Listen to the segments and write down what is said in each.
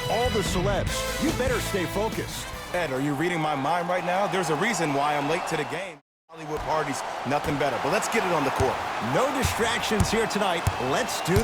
all the celebs. You better stay focused. Ed, are you reading my mind right now? There's a reason why I'm late to the game. Hollywood parties, nothing better. But let's get it on the court. No distractions here tonight. Let's do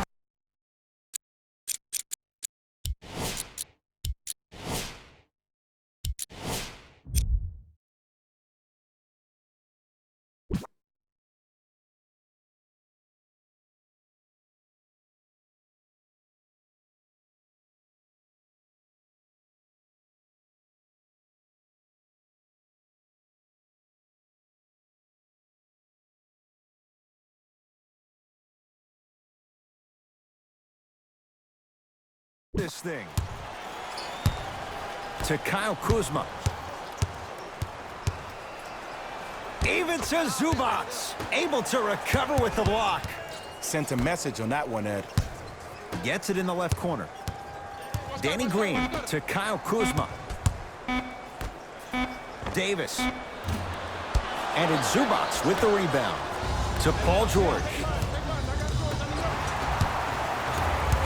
this thing to Kyle Kuzma. Even to Zubats, able to recover with the block. Sent a message on that one, Ed. Gets it in the left corner. Danny Green to Kyle Kuzma. Davis. And it's Zubats with the rebound to Paul George.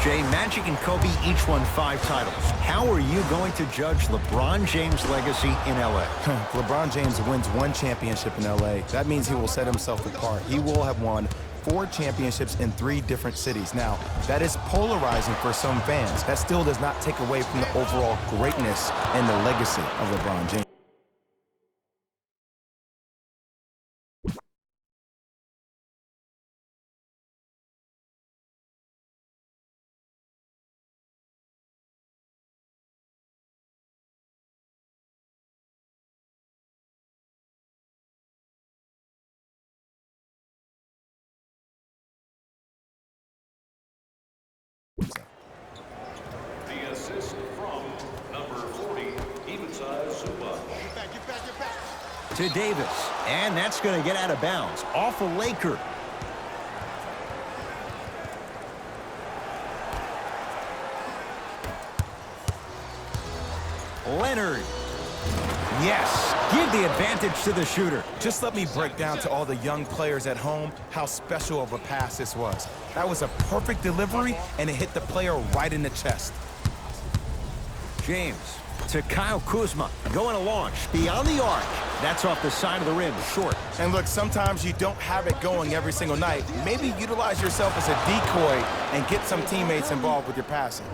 Jay, Magic and Kobe each won 5 titles. How are you going to judge LeBron James' legacy in L.A.? LeBron James wins 1 championship in L.A. That means he will set himself apart. He will have won 4 championships in 3 different cities. Now, that is polarizing for some fans. That still does not take away from the overall greatness and the legacy of LeBron James. The assist from number 40, even-size Zubac. To Davis, and that's going to get out of bounds. Off a Laker. Leonard. Yes, give the advantage to the shooter. Just let me break down to all the young players at home how special of a pass this was. That was a perfect delivery, and it hit the player right in the chest. James to Kyle Kuzma. Going to launch beyond the arc. That's off the side of the rim, short. And look, sometimes you don't have it going every single night. Maybe utilize yourself as a decoy and get some teammates involved with your passing.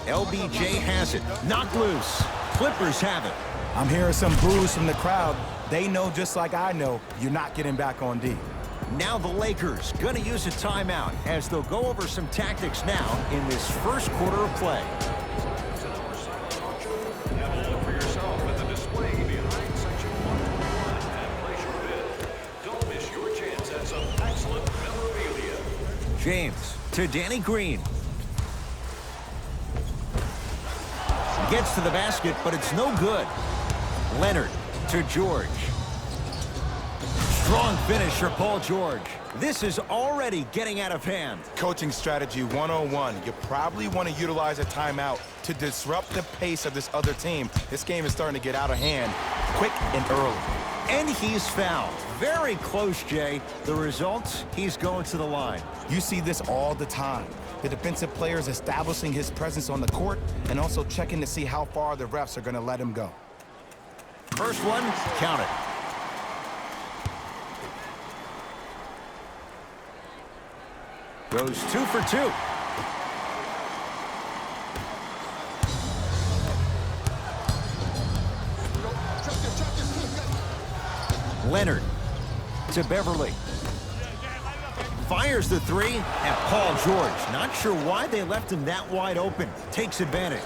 LBJ has it. Knocked loose. Clippers have it. I'm hearing some boos from the crowd. They know just like I know you're not getting back on D. Now the Lakers going to use a timeout as they'll go over some tactics now in this first quarter of play. Have a look for yourself at the display behind section 121 and place your bid. Don't miss your chance at some excellent memorabilia. James to Danny Green. Gets to the basket, but it's no good. Leonard to George. Strong finish for Paul George. This is already getting out of hand. Coaching strategy 101. You probably want to utilize a timeout to disrupt the pace of this other team. This game is starting to get out of hand quick and early. And he's fouled. Very close, Jay. The result, he's going to the line. You see this all the time. The defensive player is establishing his presence on the court and also checking to see how far the refs are going to let him go. First one, count it. Goes 2 for 2. Leonard to Beverly. Fires the 3 at Paul George. Not sure why they left him that wide open. Takes advantage.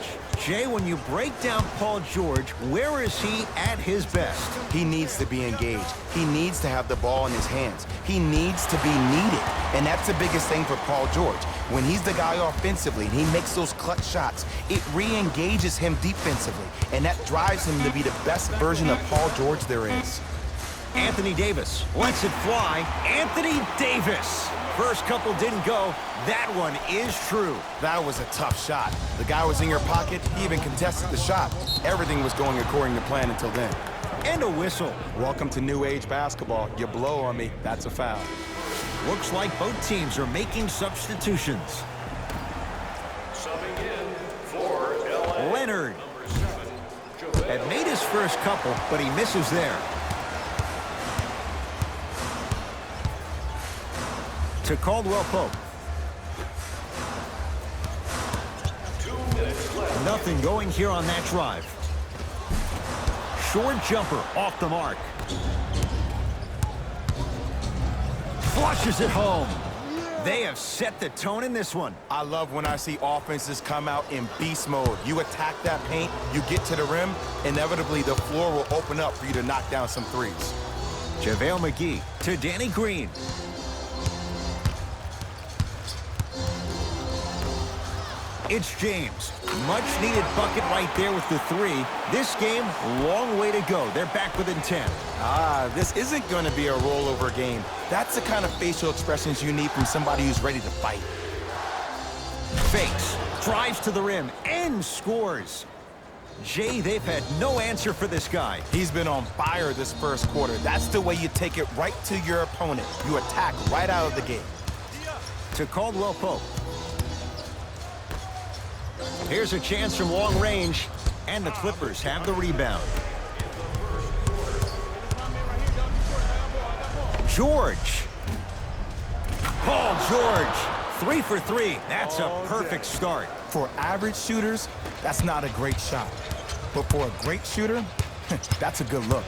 Jay, when you break down Paul George, where is he at his best? He needs to be engaged. He needs to have the ball in his hands. He needs to be needed. And that's the biggest thing for Paul George. When he's the guy offensively and he makes those clutch shots, it re-engages him defensively. And that drives him to be the best version of Paul George there is. Anthony Davis lets it fly. Anthony Davis. First couple didn't go. That one is true. That was a tough shot. The guy was in your pocket. He even contested the shot. Everything was going according to plan until then. And a whistle. Welcome to new age basketball. You blow on me, that's a foul. Looks like both teams are making substitutions. Leonard. Had made his first couple, but he misses there. To Caldwell Pope. Nothing going here on that drive. Short jumper off the mark. Flushes it home. They have set the tone in this one. I love when I see offenses come out in beast mode. You attack that paint, you get to the rim, inevitably the floor will open up for you to knock down some threes. JaVale McGee to Danny Green. It's James. Much needed bucket right there with the three. This game, long way to go. They're back within 10. This isn't going to be a rollover game. That's the kind of facial expressions you need from somebody who's ready to fight. Fakes, drives to the rim, and scores. Jay, they've had no answer for this guy. He's been on fire this first quarter. That's the way you take it right to your opponent. You attack right out of the gate. To Caldwell Pope. Here's a chance from long range, and the Clippers have the rebound. George. Paul George, 3 for 3. That's a perfect start. For average shooters, that's not a great shot. But for a great shooter, that's a good look.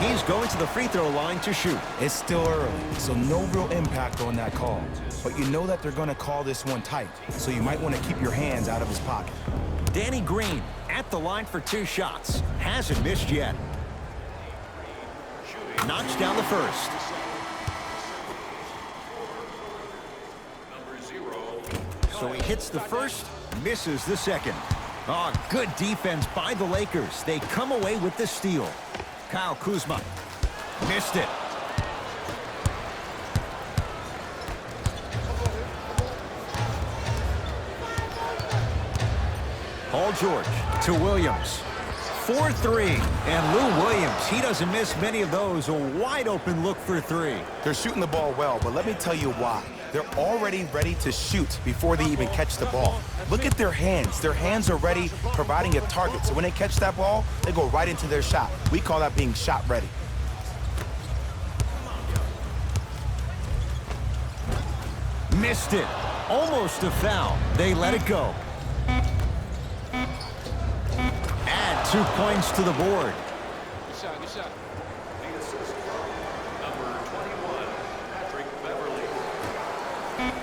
He's going to the free throw line to shoot. It's still early, so no real impact on that call. But you know that they're going to call this one tight, so you might want to keep your hands out of his pocket. Danny Green at the line for 2 shots. Hasn't missed yet. Knocks down the first. So he hits the first, misses the second. Oh, good defense by the Lakers. They come away with the steal. Kyle Kuzma missed it. Paul George to Williams. 4-3. And Lou Williams, he doesn't miss many of those. A wide open look for 3. They're shooting the ball well, but let me tell you why. They're already ready to shoot before they even catch the ball. Look at their hands. Their hands are ready, providing a target. So when they catch that ball, they go right into their shot. We call that being shot ready. Missed it. Almost a foul. They let it go. Add 2 points to the board. Good shot, good shot. The assist from number 21, Patrick Beverly.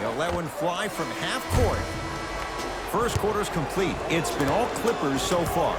They'll let one fly from half court. First quarter's complete. It's been all Clippers so far.